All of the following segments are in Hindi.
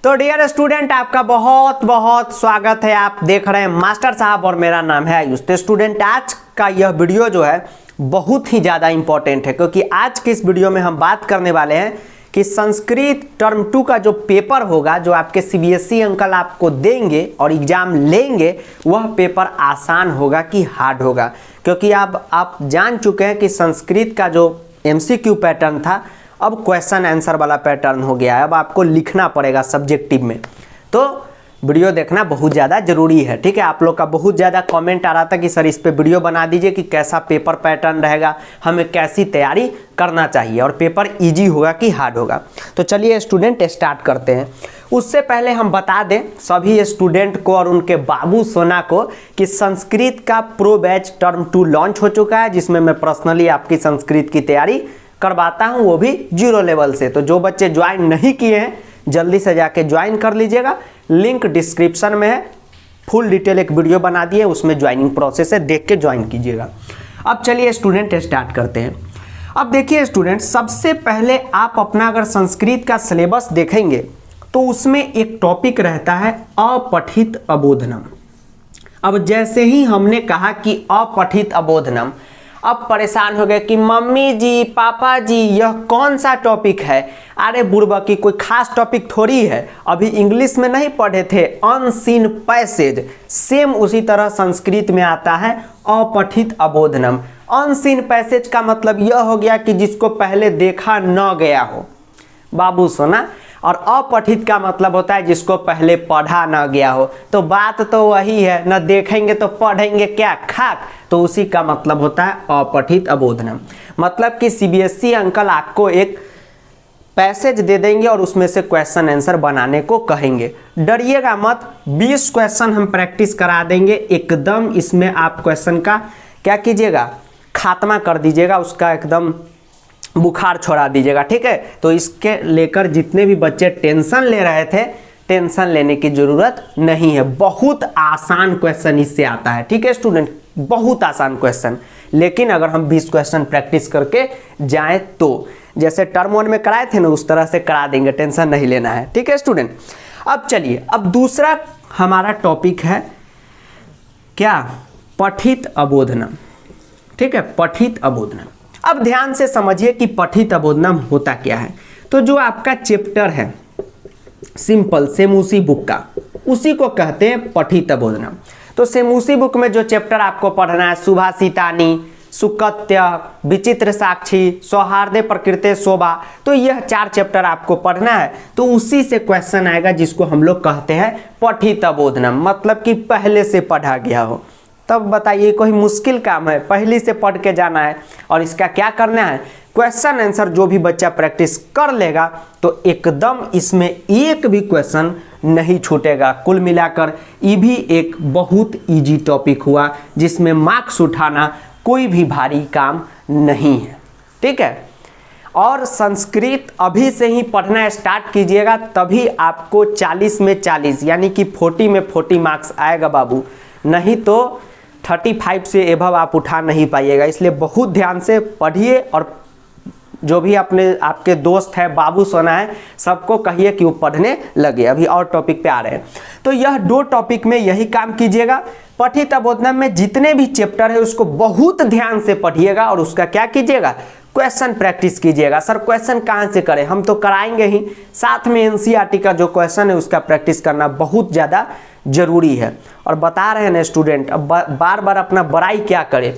तो डियर स्टूडेंट, आपका बहुत बहुत स्वागत है। आप देख रहे हैं मास्टर साहब और मेरा नाम है आयुष। तो स्टूडेंट, आज का यह वीडियो जो है बहुत ही ज़्यादा इंपॉर्टेंट है, क्योंकि आज के इस वीडियो में हम बात करने वाले हैं कि संस्कृत टर्म 2 का जो पेपर होगा, जो आपके सीबीएसई अंकल आपको देंगे और एग्जाम लेंगे, वह पेपर आसान होगा कि हार्ड होगा। क्योंकि अब आप जान चुके हैं कि संस्कृत का जो एमसीक्यू पैटर्न था अब क्वेश्चन आंसर वाला पैटर्न हो गया है। अब आपको लिखना पड़ेगा सब्जेक्टिव में, तो वीडियो देखना बहुत ज़्यादा जरूरी है। ठीक है, आप लोग का बहुत ज़्यादा कमेंट आ रहा था कि सर इस पे वीडियो बना दीजिए कि कैसा पेपर पैटर्न रहेगा, हमें कैसी तैयारी करना चाहिए और पेपर इजी होगा कि हार्ड होगा। तो चलिए स्टूडेंट स्टार्ट करते हैं। उससे पहले हम बता दें सभी स्टूडेंट को और उनके बाबू सोना को कि संस्कृत का प्रो बैच टर्म 2 लॉन्च हो चुका है, जिसमें मैं पर्सनली आपकी संस्कृत की तैयारी करवाता हूं, वो भी 0 लेवल से। तो जो बच्चे ज्वाइन नहीं किए हैं जल्दी से जाके ज्वाइन कर लीजिएगा, लिंक डिस्क्रिप्शन में है। फुल डिटेल एक वीडियो बना दिए, उसमें ज्वाइनिंग प्रोसेस है, देख के ज्वाइन कीजिएगा। अब चलिए स्टूडेंट स्टार्ट करते हैं। अब देखिए स्टूडेंट, सबसे पहले आप अपना अगर संस्कृत का सिलेबस देखेंगे तो उसमें एक टॉपिक रहता है अपठित अबोधनम। अब जैसे ही हमने कहा कि अपठित अबोधनम, अब परेशान हो गए कि मम्मी जी पापा जी यह कौन सा टॉपिक है। अरे बुड़बक की कोई खास टॉपिक थोड़ी है, अभी इंग्लिश में नहीं पढ़े थे अनसीन पैसेज, सेम उसी तरह संस्कृत में आता है अपठित अबोधनम। अनसीन पैसेज का मतलब यह हो गया कि जिसको पहले देखा न गया हो बाबू सोना, और अपठित का मतलब होता है जिसको पहले पढ़ा ना गया हो। तो बात तो वही है, न देखेंगे तो पढ़ेंगे क्या खाक। तो उसी का मतलब होता है अपठित अबोधनम। मतलब कि सीबीएसई अंकल आपको एक पैसेज दे देंगे और उसमें से क्वेश्चन आंसर बनाने को कहेंगे। डरिएगा मत, 20 क्वेश्चन हम प्रैक्टिस करा देंगे एकदम। इसमें आप क्वेश्चन का क्या कीजिएगा, खात्मा कर दीजिएगा, उसका एकदम बुखार छोड़ा दीजिएगा। ठीक है, तो इसके लेकर जितने भी बच्चे टेंशन ले रहे थे, टेंशन लेने की जरूरत नहीं है। बहुत आसान क्वेश्चन इससे आता है। ठीक है स्टूडेंट, बहुत आसान क्वेश्चन। लेकिन अगर हम 20 क्वेश्चन प्रैक्टिस करके जाएं तो जैसे टर्म 1 में कराए थे ना, उस तरह से करा देंगे, टेंशन नहीं लेना है। ठीक है स्टूडेंट, अब चलिए, अब दूसरा हमारा टॉपिक है क्या, पठित अबोधनम। ठीक है, पठित अबोधनम। अब ध्यान से समझिए कि पठित अबोधनम होता क्या है। तो जो आपका चैप्टर है सिंपल सेमूसी बुक का, उसी को कहते हैं पठित अबोधनम। तो सेमूसी बुक में जो चैप्टर आपको पढ़ना है, सुभाषितानी, सुकत्य, विचित्र साक्षी, सौहार्दे प्रकृते शोभा, तो यह 4 चैप्टर आपको पढ़ना है। तो उसी से क्वेश्चन आएगा जिसको हम लोग कहते हैं पठित अबोधनम, मतलब कि पहले से पढ़ा गया हो। तब बताइए कोई मुश्किल काम है, पहले से पढ़ के जाना है। और इसका क्या करना है, क्वेश्चन आंसर जो भी बच्चा प्रैक्टिस कर लेगा तो एकदम इसमें एक भी क्वेश्चन नहीं छूटेगा। कुल मिलाकर ये भी एक बहुत इजी टॉपिक हुआ, जिसमें मार्क्स उठाना कोई भी भारी काम नहीं है। ठीक है, और संस्कृत अभी से ही पढ़ना स्टार्ट कीजिएगा, तभी आपको 40 में 40 यानी कि 40 में 40 मार्क्स आएगा बाबू। नहीं तो 35 से एभव आप उठा नहीं पाइएगा। इसलिए बहुत ध्यान से पढ़िए और जो भी अपने आपके दोस्त है बाबू सोना है, सबको कहिए कि वो पढ़ने लगे। अभी और टॉपिक पे आ रहे हैं, तो यह 2 टॉपिक में यही काम कीजिएगा। पठित अबोधनम में जितने भी चैप्टर है उसको बहुत ध्यान से पढ़िएगा और उसका क्या कीजिएगा, क्वेश्चन प्रैक्टिस कीजिएगा। सर क्वेश्चन कहाँ से करें, हम तो कराएंगे ही, साथ में एनसीईआरटी का जो क्वेश्चन है उसका प्रैक्टिस करना बहुत ज़्यादा जरूरी है। और बता रहे हैं ना स्टूडेंट, अब बार बार अपना बड़ाई क्या करें,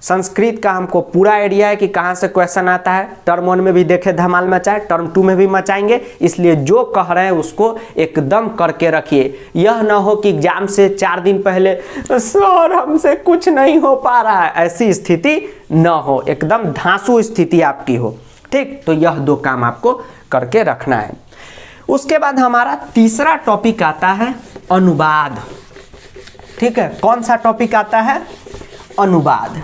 संस्कृत का हमको पूरा आइडिया है कि कहाँ से क्वेश्चन आता है। टर्म 1 में भी देखे धमाल मचाए, टर्म 2 में भी मचाएंगे। इसलिए जो कह रहे हैं उसको एकदम करके रखिए। यह ना हो कि एग्जाम से 4 दिन पहले सर हमसे कुछ नहीं हो पा रहा है, ऐसी स्थिति ना हो, एकदम धांसू स्थिति आपकी हो। ठीक, तो यह 2 काम आपको करके रखना है। उसके बाद हमारा तीसरा टॉपिक आता है अनुवाद। ठीक है, कौन सा टॉपिक आता है, अनुवाद।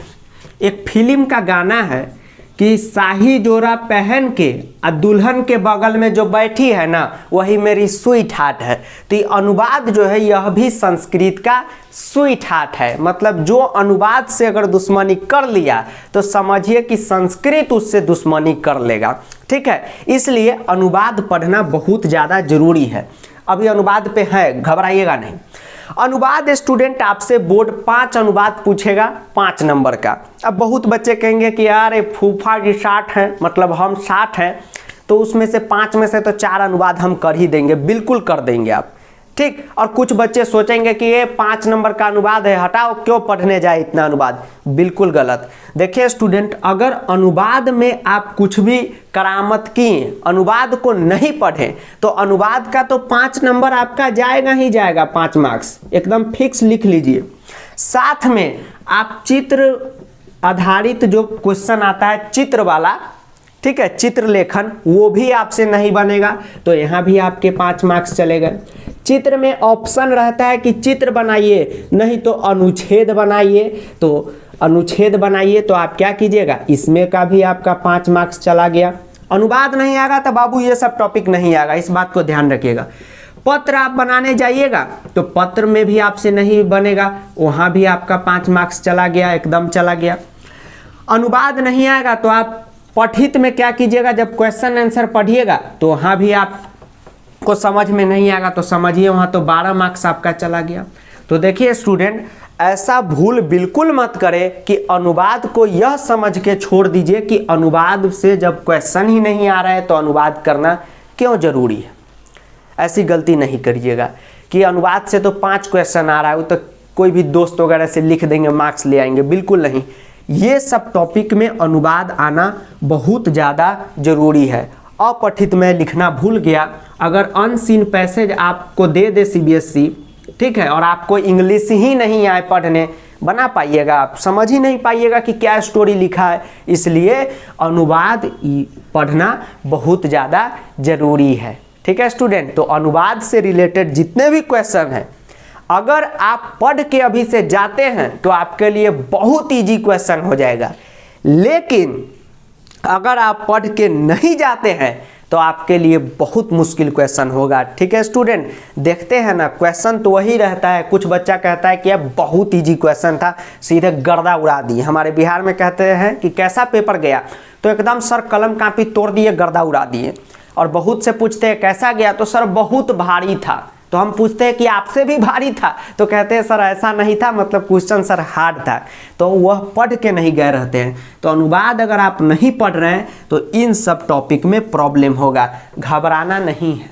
एक फिल्म का गाना है कि शाही जोड़ा पहन के दुल्हन के बगल में जो बैठी है ना, वही मेरी स्वीट हार्ट है। तो ये अनुवाद जो है यह भी संस्कृत का स्वीट हार्ट है। मतलब जो अनुवाद से अगर दुश्मनी कर लिया तो समझिए कि संस्कृत उससे दुश्मनी कर लेगा। ठीक है, इसलिए अनुवाद पढ़ना बहुत ज़्यादा जरूरी है। अभी अनुवाद पे है, घबराइएगा नहीं। अनुवाद स्टूडेंट आपसे बोर्ड 5 अनुवाद पूछेगा 5 नंबर का। अब बहुत बच्चे कहेंगे कि यार ये फूफा जी 60 हैं, मतलब हम 60 हैं, तो उसमें से 5 में से तो 4 अनुवाद हम कर ही देंगे। बिल्कुल कर देंगे आप, ठीक। और कुछ बच्चे सोचेंगे कि ये 5 नंबर का अनुवाद है, हटाओ, क्यों पढ़ने जाए इतना अनुवाद। बिल्कुल गलत। देखिए स्टूडेंट, अगर अनुवाद में आप कुछ भी करामत किए, अनुवाद को नहीं पढ़ें, तो अनुवाद का तो 5 नंबर आपका जाएगा ही जाएगा, 5 मार्क्स एकदम फिक्स लिख लीजिए। साथ में आप चित्र आधारित जो क्वेश्चन आता है चित्र वाला, ठीक है, चित्र लेखन, वो भी आपसे नहीं बनेगा, तो यहाँ भी आपके 5 मार्क्स चले गए। चित्र में ऑप्शन रहता है कि चित्र बनाइए, नहीं तो अनुच्छेद बनाइए, तो अनुच्छेद बनाइए, तो आप क्या कीजिएगा, इसमें का भी आपका 5 मार्क्स चला गया। अनुवाद नहीं आएगा तो बाबू ये सब टॉपिक नहीं आएगा, इस बात को ध्यान रखिएगा। पत्र आप बनाने जाइएगा तो पत्र में भी आपसे नहीं बनेगा, वहाँ भी आपका 5 मार्क्स चला गया, एकदम चला गया। अनुवाद नहीं आएगा तो आप पठित में क्या कीजिएगा, जब क्वेश्चन आंसर पढ़िएगा तो वहाँ भी आपको समझ में नहीं आएगा, तो समझिए वहाँ तो 12 मार्क्स आपका चला गया। तो देखिए स्टूडेंट, ऐसा भूल बिल्कुल मत करें कि अनुवाद को यह समझ के छोड़ दीजिए कि अनुवाद से जब क्वेश्चन ही नहीं आ रहा है तो अनुवाद करना क्यों जरूरी है। ऐसी गलती नहीं करिएगा कि अनुवाद से तो 5 क्वेश्चन आ रहा है, वो तो कोई भी दोस्त वगैरह से लिख देंगे, मार्क्स ले आएंगे। बिल्कुल नहीं, ये सब टॉपिक में अनुवाद आना बहुत ज़्यादा जरूरी है। अपठित में लिखना भूल गया, अगर अनसीन पैसेज आपको दे दे सीबीएसई, ठीक है, और आपको इंग्लिश ही नहीं आए पढ़ने, बना पाइएगा आप, समझ ही नहीं पाइएगा कि क्या स्टोरी लिखा है। इसलिए अनुवाद पढ़ना बहुत ज़्यादा जरूरी है, ठीक है स्टूडेंट। तो अनुवाद से रिलेटेड जितने भी क्वेश्चन हैं, अगर आप पढ़ के अभी से जाते हैं तो आपके लिए बहुत इजी क्वेश्चन हो जाएगा, लेकिन अगर आप पढ़ के नहीं जाते हैं तो आपके लिए बहुत मुश्किल क्वेश्चन होगा, ठीक है स्टूडेंट। देखते हैं ना, क्वेश्चन तो वही रहता है। कुछ बच्चा कहता है कि यह बहुत इजी क्वेश्चन था, सीधे गर्दा उड़ा दिए। हमारे बिहार में कहते हैं कि कैसा पेपर गया, तो एकदम सर कलम कापी तोड़ दिए, गर्दा उड़ा दिए। और बहुत से पूछते हैं कैसा गया, तो सर बहुत भारी था। तो हम पूछते हैं कि आपसे भी भारी था, तो कहते हैं सर ऐसा नहीं था, मतलब क्वेश्चन सर हार्ड था। तो वह पढ़ के नहीं गए रहते हैं। तो अनुवाद अगर आप नहीं पढ़ रहे हैं तो इन सब टॉपिक में प्रॉब्लम होगा, घबराना नहीं है,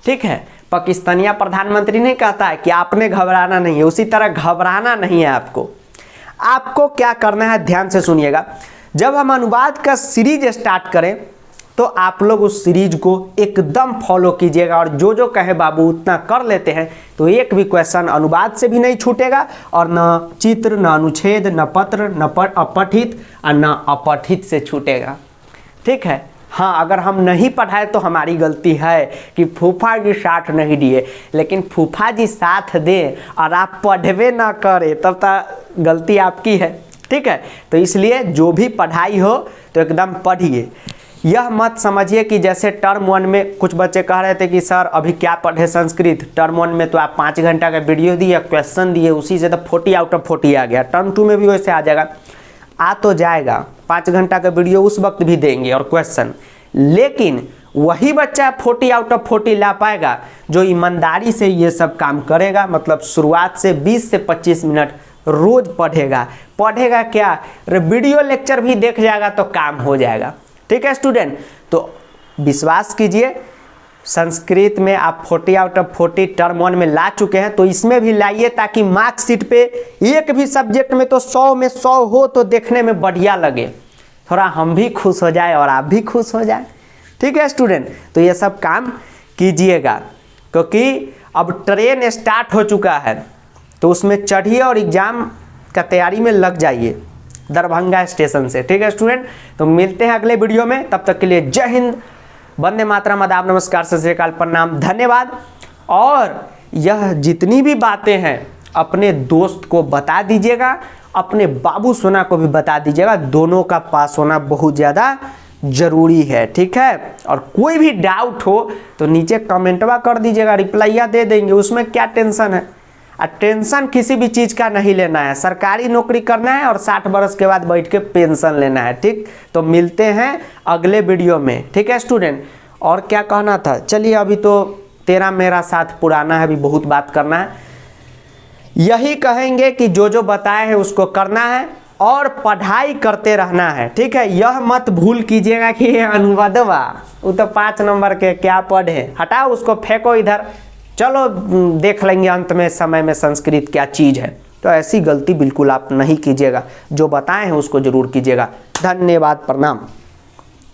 ठीक है। पाकिस्तानिया प्रधानमंत्री नहीं कहता है कि आपने घबराना नहीं है, उसी तरह घबराना नहीं है आपको। आपको क्या करना है, ध्यान से सुनिएगा। जब हम अनुवाद का सीरीज स्टार्ट करें तो आप लोग उस सीरीज को एकदम फॉलो कीजिएगा, और जो जो कहे बाबू उतना कर लेते हैं, तो एक भी क्वेश्चन अनुवाद से भी नहीं छूटेगा, और न चित्र, न अनुच्छेद, न पत्र, न अपठित, और न अपठित से छूटेगा, ठीक है। हाँ, अगर हम नहीं पढ़ाए तो हमारी गलती है कि फूफा जी साथ नहीं दिए, लेकिन फूफा जी साथ दें और आप पढ़वे ना करें तब तो गलती आपकी है, ठीक है। तो इसलिए जो भी पढ़ाई हो तो एकदम पढ़िए। यह मत समझिए कि जैसे टर्म 1 में कुछ बच्चे कह रहे थे कि सर अभी क्या पढ़े संस्कृत, टर्म 1 में तो आप 5 घंटा का वीडियो दिए, क्वेश्चन दिए, उसी से तो 40 आउट ऑफ 40 आ गया। टर्म 2 में भी वैसे आ जाएगा, आ तो जाएगा, 5 घंटा का वीडियो उस वक्त भी देंगे और क्वेश्चन, लेकिन वही बच्चा 40 आउट ऑफ 40 ला पाएगा जो ईमानदारी से ये सब काम करेगा। मतलब शुरुआत से 20 से 25 मिनट रोज पढ़ेगा क्या, वीडियो लेक्चर भी देख जाएगा तो काम हो जाएगा, ठीक है स्टूडेंट। तो विश्वास कीजिए, संस्कृत में आप 40 आउट ऑफ 40 टर्म 1 में ला चुके हैं, तो इसमें भी लाइए, ताकि मार्कशीट पे एक भी सब्जेक्ट में तो 100 में 100 हो तो देखने में बढ़िया लगे, थोड़ा हम भी खुश हो जाए और आप भी खुश हो जाए, ठीक है स्टूडेंट। तो ये सब काम कीजिएगा, क्योंकि अब ट्रेन स्टार्ट हो चुका है, तो उसमें चढ़िए और एग्ज़ाम का तैयारी में लग जाइए दरभंगा स्टेशन से, ठीक है स्टूडेंट। तो मिलते हैं अगले वीडियो में, तब तक के लिए जय हिंद, वंदे मातरम, आदाब, नमस्कार, सत श्री अकाल, प्रणाम, धन्यवाद। और यह जितनी भी बातें हैं अपने दोस्त को बता दीजिएगा, अपने बाबू सोना को भी बता दीजिएगा, दोनों का पास होना बहुत ज़्यादा जरूरी है, ठीक है। और कोई भी डाउट हो तो नीचे कमेंटवा कर दीजिएगा, रिप्लाइया दे देंगे, उसमें क्या टेंशन है। टेंशन किसी भी चीज़ का नहीं लेना है, सरकारी नौकरी करना है और 60 बरस के बाद बैठ के पेंशन लेना है, ठीक। तो मिलते हैं अगले वीडियो में, ठीक है स्टूडेंट। और क्या कहना था, चलिए अभी तो तेरा मेरा साथ पुराना है, अभी बहुत बात करना है। यही कहेंगे कि जो जो बताए हैं उसको करना है और पढ़ाई करते रहना है, ठीक है। यह मत भूल कीजिएगा कि ये अनुवादवा वो तो 5 नंबर के क्या पढ़े, हटाओ उसको, फेंको इधर, चलो देख लेंगे अंत में समय में संस्कृत क्या चीज़ है। तो ऐसी गलती बिल्कुल आप नहीं कीजिएगा, जो बताए हैं उसको जरूर कीजिएगा। धन्यवाद, प्रणाम।